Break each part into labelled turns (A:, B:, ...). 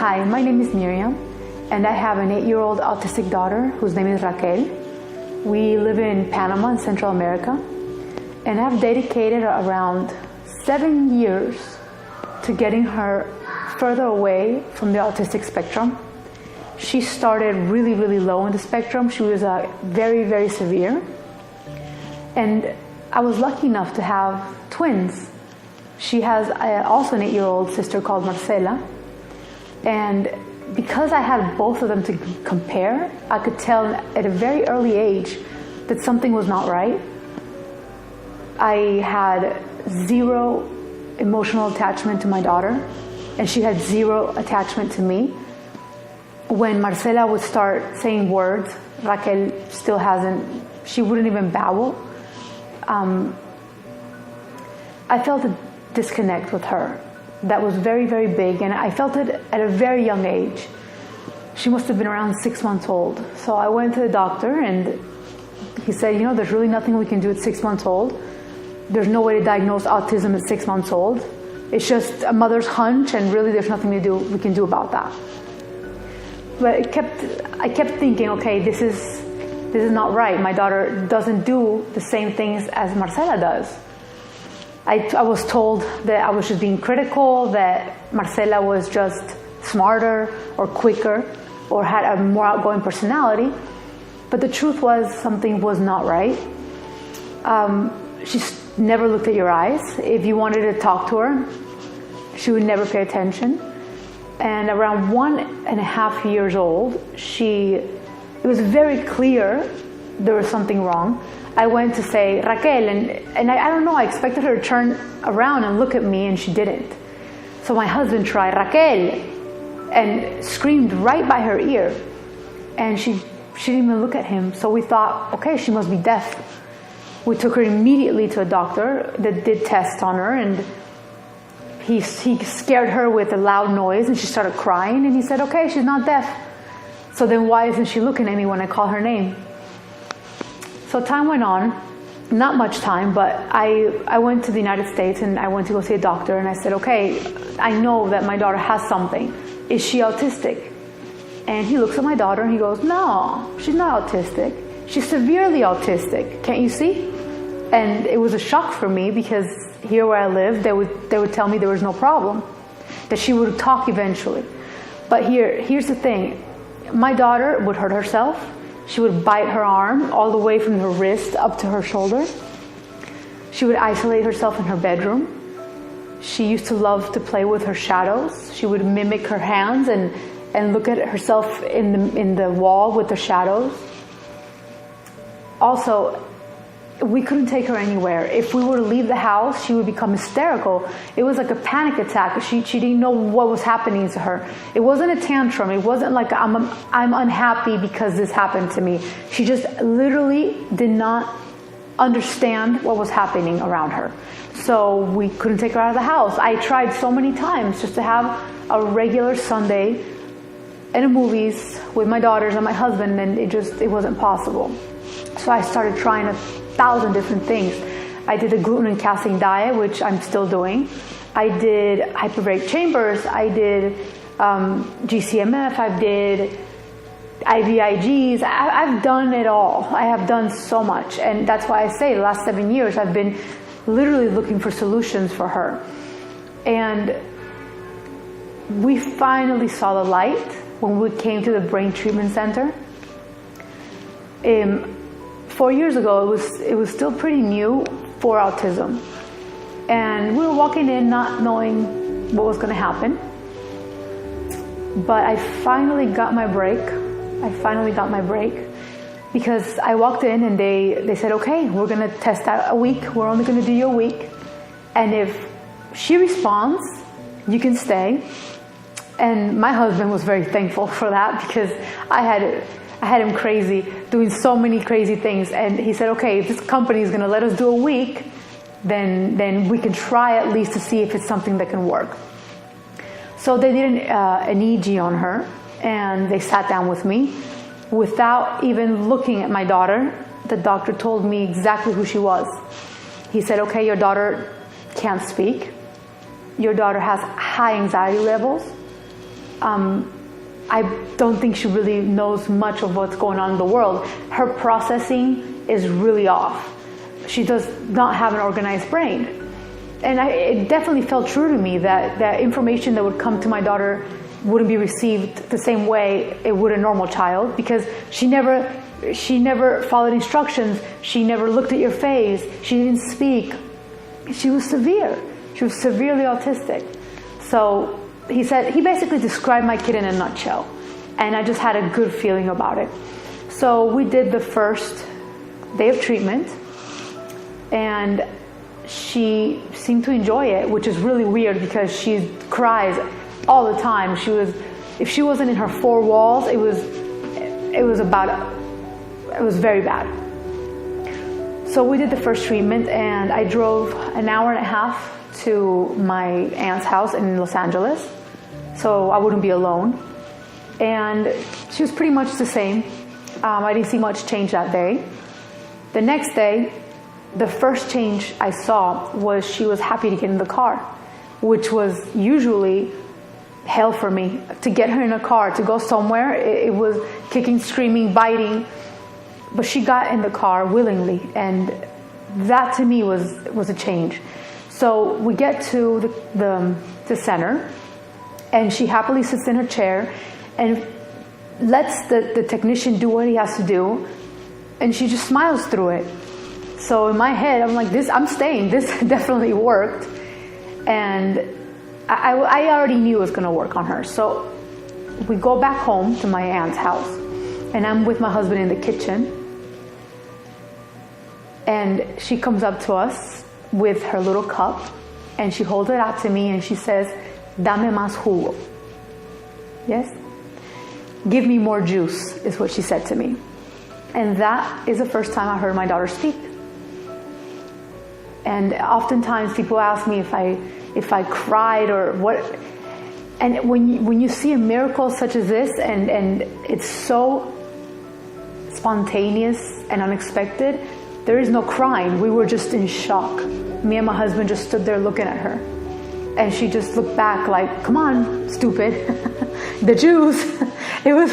A: Hi, my name is Miriam, and I have an 8-year-old autistic daughter whose name is Raquel. We live in Panama in Central America, and I've dedicated around 7 years to getting her further away from the autistic spectrum. She started really, really low in the spectrum. She was very, very severe. And I was lucky enough to have twins. She has also an 8-year-old sister called Marcela. And because I had both of them to compare, I could tell at a very early age that something was not right. I had zero emotional attachment to my daughter, and she had zero attachment to me. When Marcela would start saying words, Raquel still hasn't, she wouldn't even babble. I felt a disconnect with her that was very, very big, and I felt it at a very young age. She must have been around 6 months old. So I went to the doctor, and he said, you know, there's really nothing we can do at 6 months old. There's no way to diagnose autism at 6 months old. It's just a mother's hunch, and really there's nothing we can do about that. But I kept thinking, okay, this is not right. My daughter doesn't do the same things as Marcela does. I was told that I was just being critical, that Marcela was just smarter or quicker or had a more outgoing personality. But the truth was something was not right. She never looked at your eyes. If you wanted to talk to her, she would never pay attention. And around 1.5 years old, it was very clear there was something wrong. I went to say, Raquel, and I don't know, I expected her to turn around and look at me, and she didn't. So my husband tried, Raquel, and screamed right by her ear. And she didn't even look at him. So we thought, okay, she must be deaf. We took her immediately to a doctor that did tests on her, and he scared her with a loud noise, and she started crying, and he said, okay, she's not deaf. So then why isn't she looking at me when I call her name? So time went on, not much time, but I went to the United States, and I went to go see a doctor, and I said, okay, I know that my daughter has something. Is she autistic? And he looks at my daughter and he goes, no, she's not autistic. She's severely autistic. Can't you see? And it was a shock for me, because here where I live, they would tell me there was no problem, that she would talk eventually. But here's the thing. My daughter would hurt herself. She would bite her arm all the way from her wrist up to her shoulder. She would isolate herself in her bedroom. She used to love to play with her shadows. She would mimic her hands and look at herself in the wall with the shadows. Also, we couldn't take her anywhere. If we were to leave the house, she would become hysterical. It was like a panic attack. She didn't know what was happening to her. It wasn't a tantrum. It wasn't like I'm unhappy because this happened to me. She just literally did not understand what was happening around her. So we couldn't take her out of the house. I tried so many times just to have a regular Sunday in the movies with my daughters and my husband, and it wasn't possible. So I started trying 1,000 different things. I did a gluten and casein diet, which I'm still doing. I did hyperbaric chambers. I did GCMF. I did IVIGs. I've done it all. I have done so much. And that's why I say the last 7 years I've been literally looking for solutions for her. And we finally saw the light when we came to the Brain Treatment Center. 4 years ago, it was still pretty new for autism. And we were walking in not knowing what was going to happen. But I finally got my break. Because I walked in and they said, okay, we're going to test out a week. We're only going to do you a week. And if she responds, you can stay. And my husband was very thankful for that, because I had him crazy, doing so many crazy things. And he said, okay, if this company is going to let us do a week, then we can try at least to see if it's something that can work. So they did an EEG on her, and they sat down with me. Without even looking at my daughter, the doctor told me exactly who she was. He said, okay, your daughter can't speak. Your daughter has high anxiety levels. I don't think she really knows much of what's going on in the world. Her processing is really off. She does not have an organized brain. And it definitely felt true to me that information that would come to my daughter wouldn't be received the same way it would a normal child, because she never followed instructions. She never looked at your face. She didn't speak. She was severe. She was severely autistic. So he basically described my kid in a nutshell, and I just had a good feeling about it. So we did the first day of treatment, and she seemed to enjoy it, which is really weird because she cries all the time. If she wasn't in her four walls, it was very bad. So we did the first treatment, and I drove an hour and a half to my aunt's house in Los Angeles, so I wouldn't be alone. And she was pretty much the same. I didn't see much change that day. The next day, the first change I saw was she was happy to get in the car, which was usually hell for me. To get her in a car, to go somewhere, it was kicking, screaming, biting. But she got in the car willingly, and that to me was a change. So we get to the center, and she happily sits in her chair and lets the technician do what he has to do, and she just smiles through it. So in my head, I'm like, I'm staying. This definitely worked. And I already knew it was going to work on her. So we go back home to my aunt's house, and I'm with my husband in the kitchen. And she comes up to us with her little cup, and she holds it out to me, and she says, "Dame más jugo." Yes? "Give me more juice," is what she said to me. And that is the first time I heard my daughter speak. And oftentimes people ask me if I cried or what. And when you see a miracle such as this, and it's so spontaneous and unexpected, there is no crying. We were just in shock. Me and my husband just stood there looking at her. And she just looked back like, "Come on, stupid." The juice. It was.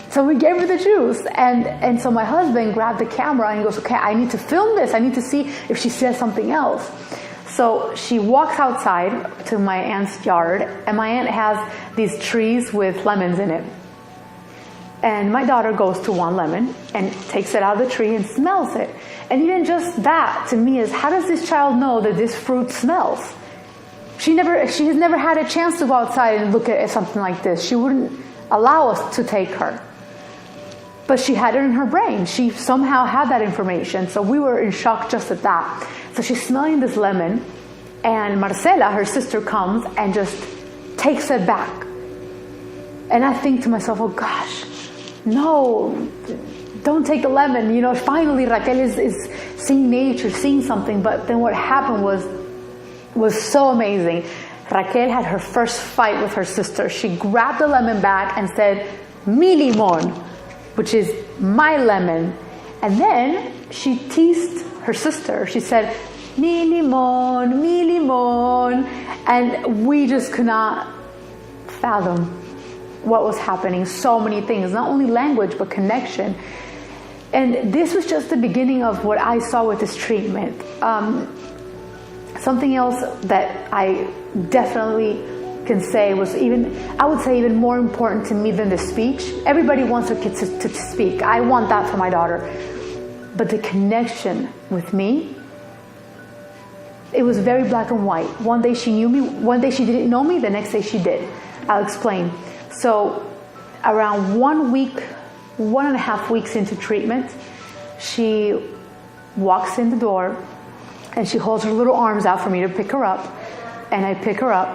A: So we gave her the juice. And so my husband grabbed the camera and he goes, "Okay, I need to film this. I need to see if she says something else." So she walks outside to my aunt's yard, and my aunt has these trees with lemons in it. And my daughter goes to one lemon and takes it out of the tree and smells it. And even just that to me is, how does this child know that this fruit smells? She has never had a chance to go outside and look at something like this. She wouldn't allow us to take her. But she had it in her brain. She somehow had that information. So we were in shock just at that. So she's smelling this lemon, and Marcela, her sister, comes and just takes it back. And I think to myself, oh gosh, no, don't take the lemon. You know, finally Raquel is seeing nature, seeing something. But then what happened was so amazing. Raquel had her first fight with her sister. She grabbed the lemon back and said, "Mi limón," which is my lemon. And then she teased her sister. She said, "Mi limón, mi limón." And we just could not fathom what was happening. So many things, not only language, but connection. And this was just the beginning of what I saw with this treatment. Something else that I definitely can say was I would say even more important to me than the speech. Everybody wants their kids to speak. I want that for my daughter. But the connection with me, it was very black and white. One day she knew me, one day she didn't know me, the next day she did. I'll explain. So around 1.5 weeks into treatment, she walks in the door and she holds her little arms out for me to pick her up. And I pick her up,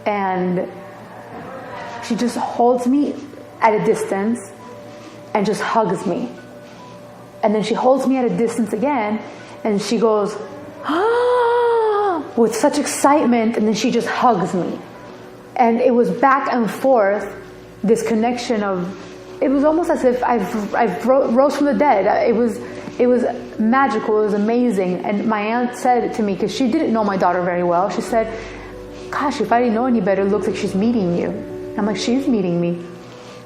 A: and she just holds me at a distance and just hugs me. And then she holds me at a distance again, and she goes, "Ah," with such excitement, and then she just hugs me. And it was back and forth, this connection it was almost as if I've rose from the dead. It was magical, it was amazing. And my aunt said to me, because she didn't know my daughter very well, she said, gosh, if I didn't know any better, it looks like she's meeting you. I'm like, she's meeting me.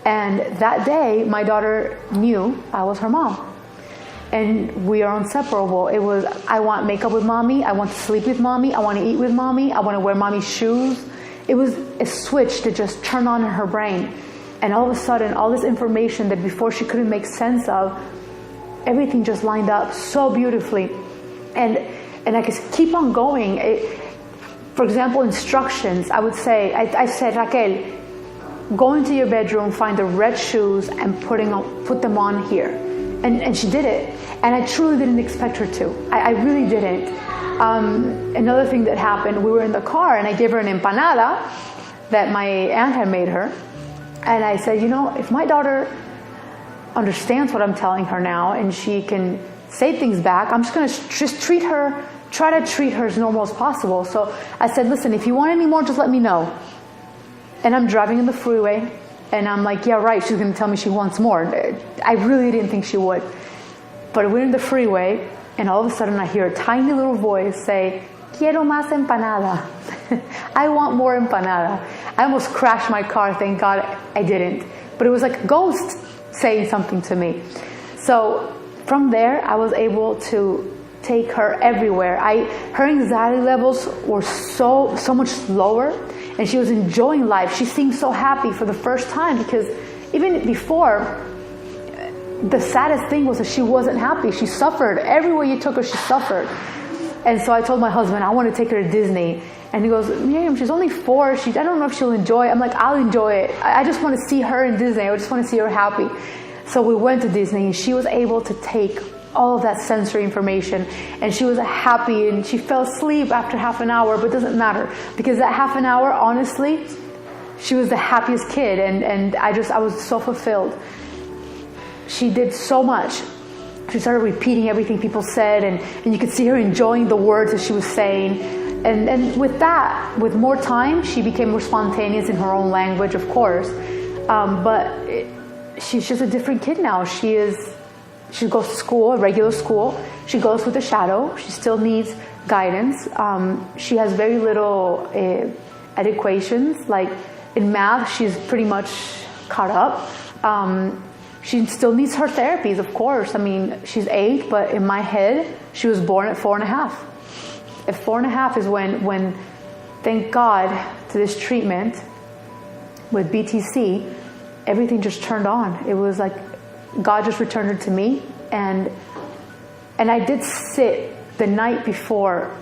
A: And that day, my daughter knew I was her mom. And we are inseparable. It was, I want makeup with mommy, I want to sleep with mommy, I want to eat with mommy, I want to wear mommy's shoes. It was a switch that just turned on in her brain. And all of a sudden, all this information that before she couldn't make sense of, everything just lined up so beautifully. And I could keep on going. For example, instructions, I would say, I said, Raquel, go into your bedroom, find the red shoes and put them on here. And she did it. And I truly didn't expect her to. I really didn't. Another thing that happened, we were in the car and I gave her an empanada that my aunt had made her. And I said, you know, if my daughter understands what I'm telling her now and she can say things back, I'm just going to just try to treat her as normal as possible. So I said, listen, if you want any more, just let me know. And I'm driving in the freeway and I'm like, yeah, right, she's going to tell me she wants more. I really didn't think she would. But we're in the freeway and all of a sudden I hear a tiny little voice say, quiero más empanada. I want more empanada. I almost crashed my car, thank God I didn't. But it was like a ghost saying something to me. So from there, I was able to take her everywhere. Her anxiety levels were so much lower and she was enjoying life. She seemed so happy for the first time because even before, the saddest thing was that she wasn't happy. She suffered. Everywhere you took her, she suffered. And so I told my husband, I want to take her to Disney. And he goes, Miriam, she's only 4. I don't know if she'll enjoy it. I'm like, I'll enjoy it. I just want to see her in Disney. I just want to see her happy. So we went to Disney and she was able to take all of that sensory information and she was happy and she fell asleep after half an hour, but it doesn't matter because that half an hour, honestly, she was the happiest kid and I was so fulfilled. She did so much. She started repeating everything people said and you could see her enjoying the words that she was saying. And with that, with more time, she became more spontaneous in her own language, of course. She's just a different kid now. She goes to school, a regular school. She goes with a shadow. She still needs guidance. She has very little adequations. Like in math, she's pretty much caught up. She still needs her therapies, of course. I mean, she's 8, but in my head, she was born at 4.5. At 4.5 is when, thank God, to this treatment with BTC, everything just turned on. It was like God just returned her to me. And I did sit the night before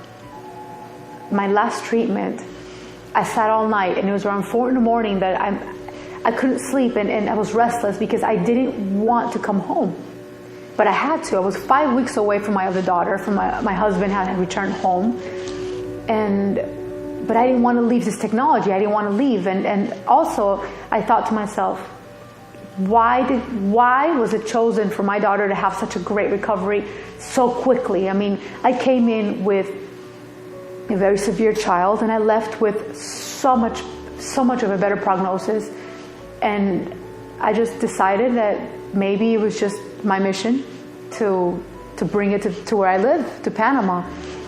A: my last treatment. I sat all night, and it was around 4 in the morning that I couldn't sleep, and I was restless because I didn't want to come home. But I had to. I was 5 weeks away from my other daughter, from my husband had returned home. But I didn't want to leave this technology. I didn't want to leave. And also, I thought to myself, why was it chosen for my daughter to have such a great recovery so quickly? I mean, I came in with a very severe child, and I left with so much of a better prognosis. And I just decided that maybe it was just my mission to bring it to where I live, to Panama.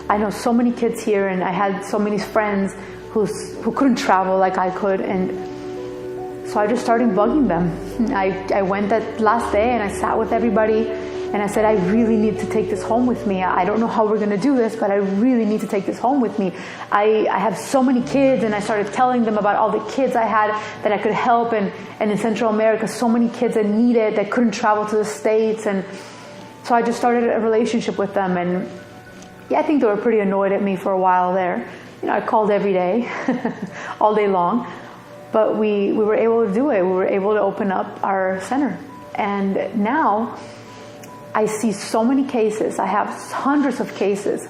A: I know so many kids here, and I had so many friends who couldn't travel like I could, and so I just started bugging them. I went that last day and I sat with everybody and I said, I really need to take this home with me. I don't know how we're going to do this, but I really need to take this home with me. I have so many kids, and I started telling them about all the kids I had that I could help, and in Central America, so many kids that needed, that couldn't travel to the States. And so I just started a relationship with them, and yeah, I think they were pretty annoyed at me for a while there. You know, I called every day, all day long, but we were able to do it. We were able to open up our center. And now I see so many cases. I have hundreds of cases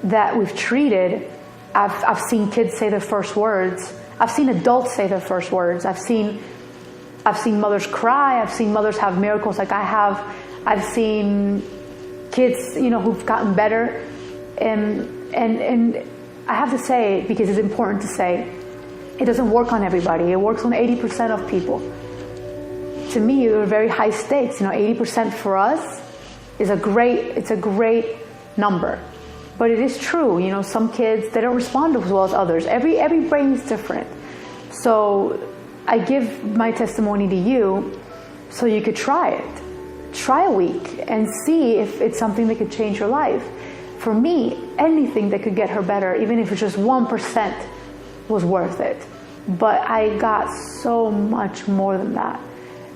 A: that we've treated. I've seen kids say their first words. I've seen adults say their first words. I've seen mothers cry. I've seen mothers have miracles like I have. I've seen kids, who've gotten better. And I have to say, because it's important to say, it doesn't work on everybody. It works on 80% of people. To me, they're very high stakes. 80% for us is a great number. But it is true, you know, some kids, they don't respond as well as others. Every brain is different. So I give my testimony to you so you could try it. Try a week and see if it's something that could change your life. For me, anything that could get her better, even if it's just 1%, was worth it. But I got so much more than that.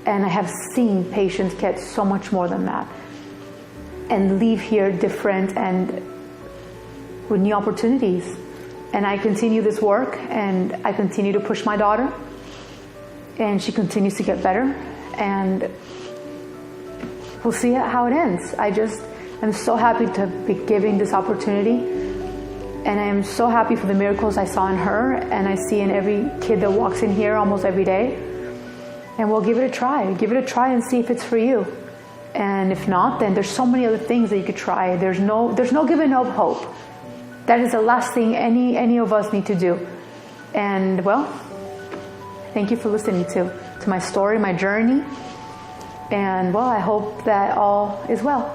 A: And I have seen patients get so much more than that and leave here different and with new opportunities. And I continue this work, and I continue to push my daughter, and she continues to get better, and we'll see how it ends. I'm so happy to be given this opportunity, and I am so happy for the miracles I saw in her and I see in every kid that walks in here almost every day. And we'll give it a try. Give it a try and see if it's for you. And if not, then there's so many other things that you could try. There's no giving up hope. That is the last thing any of us need to do. And well, thank you for listening to my story, my journey. And well, I hope that all is well.